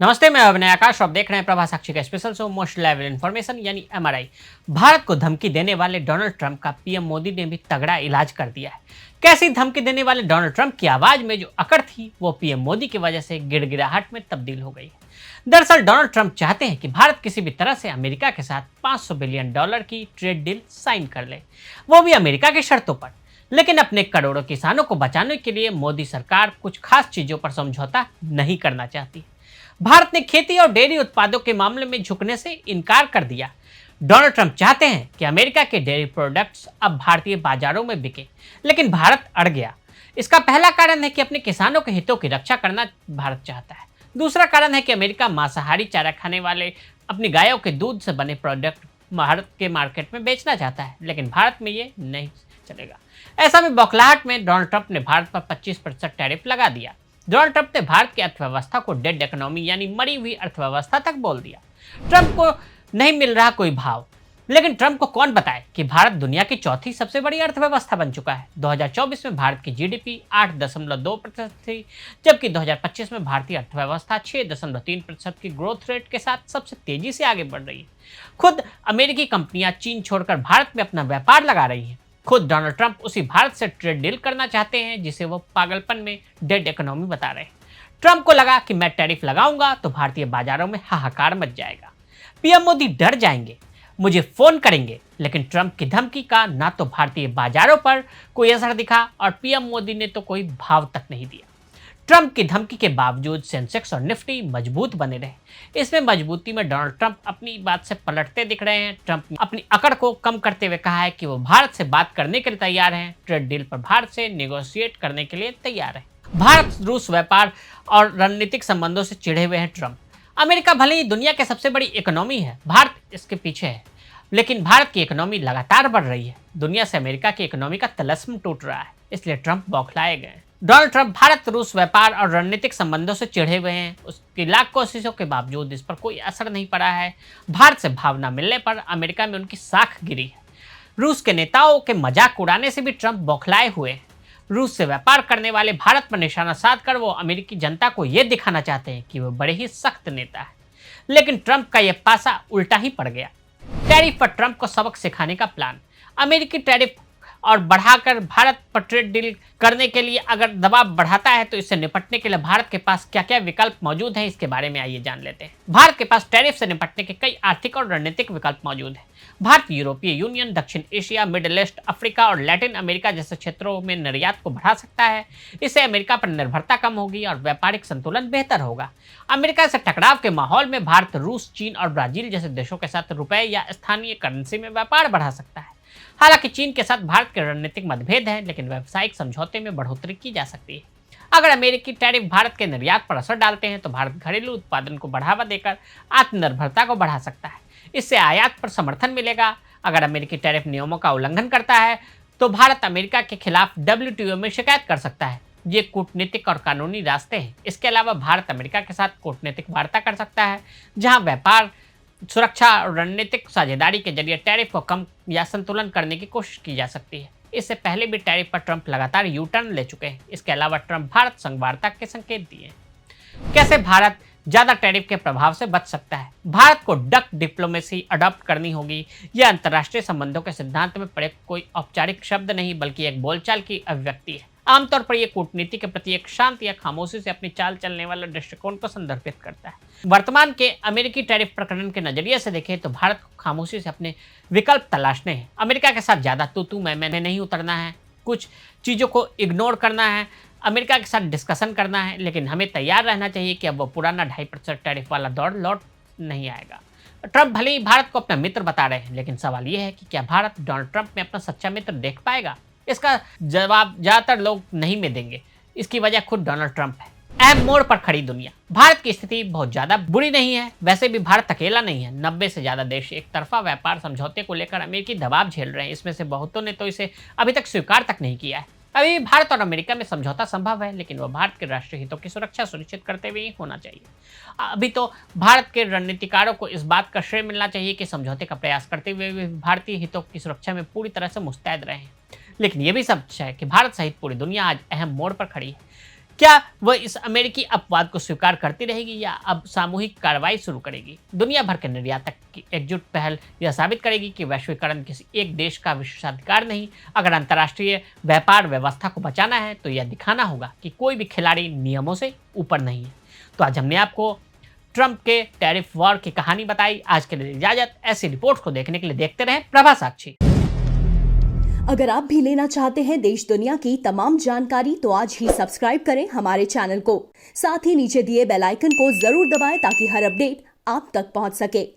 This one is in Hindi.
नमस्ते, मैं अभिनय आकाश और आप देख रहे हैं प्रभा साक्षी का special show most level information यानी एमआरआई। भारत को धमकी देने वाले डोनाल्ड ट्रंप का पीएम मोदी ने भी तगड़ा इलाज कर दिया है। कैसी धमकी देने वाले डोनाल्ड ट्रंप की आवाज में जो अकड़ थी वो पीएम मोदी की वजह से गिड़गिड़ाहट में तब्दील हो गई है। दरअसल डोनाल्ड ट्रंप चाहते हैं कि भारत किसी भी तरह से अमेरिका के साथ $500 बिलियन की ट्रेड डील साइन कर ले, वो भी अमेरिका की शर्तों पर। लेकिन अपने करोड़ों किसानों को बचाने के लिए मोदी सरकार कुछ खास चीजों पर समझौता नहीं करना चाहती। भारत ने खेती और डेयरी उत्पादों के मामले में झुकने से इनकार कर दिया। डोनाल्ड ट्रंप चाहते हैं कि अमेरिका के डेयरी प्रोडक्ट्स अब भारतीय बाजारों में बिके, लेकिन भारत अड़ गया। इसका पहला कारण है कि अपने किसानों के हितों की रक्षा करना भारत चाहता है। दूसरा कारण है कि अमेरिका मांसाहारी चारा खाने वाले अपनी गायों के दूध से बने प्रोडक्ट भारत के मार्केट में बेचना चाहता है, लेकिन भारत में ये नहीं चलेगा। ऐसा में बौखलाहट में डोनाल्ड ट्रंप ने भारत पर 25% टैरिफ लगा दिया। डोनाल्ड ट्रंप ने भारत की अर्थव्यवस्था को डेड इकोनॉमी यानी मरी हुई अर्थव्यवस्था तक बोल दिया। ट्रंप को नहीं मिल रहा कोई भाव, लेकिन ट्रंप को कौन बताए कि भारत दुनिया की चौथी सबसे बड़ी अर्थव्यवस्था बन चुका है। 2024 में भारत की जीडीपी 8.2% थी, जबकि 2025 में भारतीय अर्थव्यवस्था 6.3% की ग्रोथ रेट के साथ सबसे तेजी से आगे बढ़ रही है। खुद अमेरिकी कंपनियां चीन छोड़कर भारत में अपना व्यापार लगा रही हैं। खुद डोनाल्ड ट्रंप उसी भारत से ट्रेड डील करना चाहते हैं जिसे वो पागलपन में डेड इकोनॉमी बता रहे हैं। ट्रंप को लगा कि मैं टैरिफ लगाऊंगा तो भारतीय बाजारों में हाहाकार मच जाएगा, पीएम मोदी डर जाएंगे, मुझे फोन करेंगे। लेकिन ट्रंप की धमकी का ना तो भारतीय बाजारों पर कोई असर दिखा और पीएम मोदी ने तो कोई भाव तक नहीं दिया। ट्रंप की धमकी के बावजूद सेंसेक्स और निफ्टी मजबूत बने रहे। इसमें मजबूती में डोनाल्ड ट्रंप अपनी बात से पलटते दिख रहे हैं। ट्रंप ने अपनी अकड़ को कम करते हुए कहा है कि वो भारत से बात करने के लिए तैयार हैं, ट्रेड डील पर भारत से नेगोशिएट करने के लिए तैयार है। भारत रूस व्यापार और रणनीतिक संबंधों से चिढ़े हुए हैं ट्रंप। अमेरिका भले ही दुनिया की सबसे बड़ी इकोनॉमी है, भारत इसके पीछे है, लेकिन भारत की इकोनॉमी लगातार बढ़ रही है। दुनिया से अमेरिका की इकोनॉमी का तलस्म टूट रहा है, इसलिए ट्रंप बौखलाए गए। डोनाल्ड ट्रंप भारत रूस व्यापार और रणनीतिक संबंधों से चिढ़े हुए हैं। उसकी लाख कोशिशों के बावजूद इस पर कोई असर नहीं पड़ा है। भारत से भाव न मिलने पर अमेरिका में उनकी साख गिरी है। रूस के नेताओं के मजाक उड़ाने से भी ट्रंप बौखलाए हुए हैं। रूस से व्यापार करने वाले भारत पर निशाना साधकर वो अमेरिकी जनता को ये दिखाना चाहते हैं कि वो बड़े ही सख्त नेता है, लेकिन ट्रंप का यह पासा उल्टा ही पड़ गया। टैरिफ पर ट्रंप को सबक सिखाने का प्लान। अमेरिकी टैरिफ और बढ़ाकर भारत पर ट्रेड डील करने के लिए अगर दबाव बढ़ाता है तो इससे निपटने के लिए भारत के पास क्या क्या विकल्प मौजूद हैं, इसके बारे में आइए जान लेते हैं। भारत के पास टैरिफ से निपटने के कई आर्थिक और रणनीतिक विकल्प मौजूद हैं। भारत यूरोपीय यूनियन, दक्षिण एशिया, मिडिल ईस्ट, अफ्रीका और लैटिन अमेरिका जैसे क्षेत्रों में निर्यात को बढ़ा सकता है। इससे अमेरिका पर निर्भरता कम होगी और व्यापारिक संतुलन बेहतर होगा। अमेरिका से टकराव के माहौल में भारत रूस, चीन और ब्राजील जैसे देशों के साथ रुपए या स्थानीय करेंसी में व्यापार बढ़ा सकता है। हालांकि चीन के साथ भारत के रणनीतिक मतभेद हैं, लेकिन व्यावसायिक समझौते में बढ़ोतरी की जा सकती है। अगर अमेरिकी टैरिफ भारत के निर्यात पर असर डालते हैं तो भारत घरेलू उत्पादन को बढ़ावा देकर आत्मनिर्भरता को बढ़ा सकता है। इससे आयात पर समर्थन मिलेगा। अगर अमेरिकी टैरिफ नियमों का उल्लंघन करता है तो भारत अमेरिका के खिलाफ WTO में शिकायत कर सकता है। ये कूटनीतिक और कानूनी रास्ते हैं। इसके अलावा भारत अमेरिका के साथ कूटनीतिक वार्ता कर सकता है, जहां व्यापार, सुरक्षा और रणनीतिक साझेदारी के जरिए टैरिफ को कम या संतुलन करने की कोशिश की जा सकती है। इससे पहले भी टैरिफ पर ट्रंप लगातार यू टर्न ले चुके हैं। इसके अलावा ट्रंप भारत संग वार्ता के संकेत दिए हैं। कैसे भारत ज्यादा टैरिफ के प्रभाव से बच सकता है? भारत को डक डिप्लोमेसी अडॉप्ट करनी होगी। यह अंतर्राष्ट्रीय संबंधों के सिद्धांत में प्रयुक्त कोई औपचारिक शब्द नहीं, बल्कि एक बोलचाल की अभिव्यक्ति है। आमतौर पर यह कूटनीति के प्रति एक शांत या खामोशी से अपनी चाल चलने वाला दृष्टिकोण को संदर्भित करता है। वर्तमान के अमेरिकी टैरिफ प्रकरण के नजरिए से देखें तो भारत को खामोशी से अपने विकल्प तलाशने हैं। अमेरिका के साथ ज्यादा तू मैं नहीं उतरना है, कुछ चीजों को इग्नोर करना है, अमेरिका के साथ डिस्कशन करना है, लेकिन हमें तैयार रहना चाहिए कि अब वो पुराना 2.5% टैरिफ वाला दौर लौट नहीं आएगा। ट्रंप भले ही भारत को अपना मित्र बता रहे हैं, लेकिन सवाल यह है कि क्या भारत डोनाल्ड ट्रंप में अपना सच्चा मित्र देख पाएगा? इसका जवाब ज्यादातर लोग नहीं में देंगे। इसकी वजह खुद डोनाल्ड ट्रंप है। अहम मोड़ पर खड़ी दुनिया। भारत की स्थिति बहुत ज्यादा बुरी नहीं है। वैसे भी भारत अकेला नहीं है। 90 से ज्यादा देश एक तरफा व्यापार समझौते को लेकर अमेरिकी दबाव झेल रहे हैं। इसमें से बहुतों ने तो इसे अभी तक स्वीकार तक नहीं किया है। अभी भारत और अमेरिका में समझौता संभव है, लेकिन वह भारत के राष्ट्रीय हितों की सुरक्षा सुनिश्चित करते हुए ही होना चाहिए। अभी तो भारत के रणनीतिकारों को इस बात का श्रेय मिलना चाहिए कि समझौते का प्रयास करते हुए भी भारतीय हितों की सुरक्षा में पूरी तरह से मुस्तैद रहे हैं। लेकिन यह भी सच है कि भारत सहित पूरी दुनिया आज अहम मोड़ पर खड़ी है। क्या वह इस अमेरिकी अपवाद को स्वीकार करती रहेगी या अब सामूहिक कार्रवाई शुरू करेगी? दुनिया भर के निर्यातक की एकजुट पहल यह साबित करेगी कि वैश्वीकरण किसी एक देश का विशेषाधिकार नहीं। अगर अंतर्राष्ट्रीय व्यापार व्यवस्था को बचाना है तो यह दिखाना होगा कि कोई भी खिलाड़ी नियमों से ऊपर नहीं है। तो आज हमने आपको ट्रंप के टैरिफ वॉर की कहानी बताई। आज के लिए इजाजत। ऐसी रिपोर्ट को देखने के लिए देखते रहें प्रभा साक्षी। अगर आप भी लेना चाहते हैं देश दुनिया की तमाम जानकारी तो आज ही सब्सक्राइब करें हमारे चैनल को। साथ ही नीचे दिए बेल आइकन को जरूर दबाएं ताकि हर अपडेट आप तक पहुंच सके।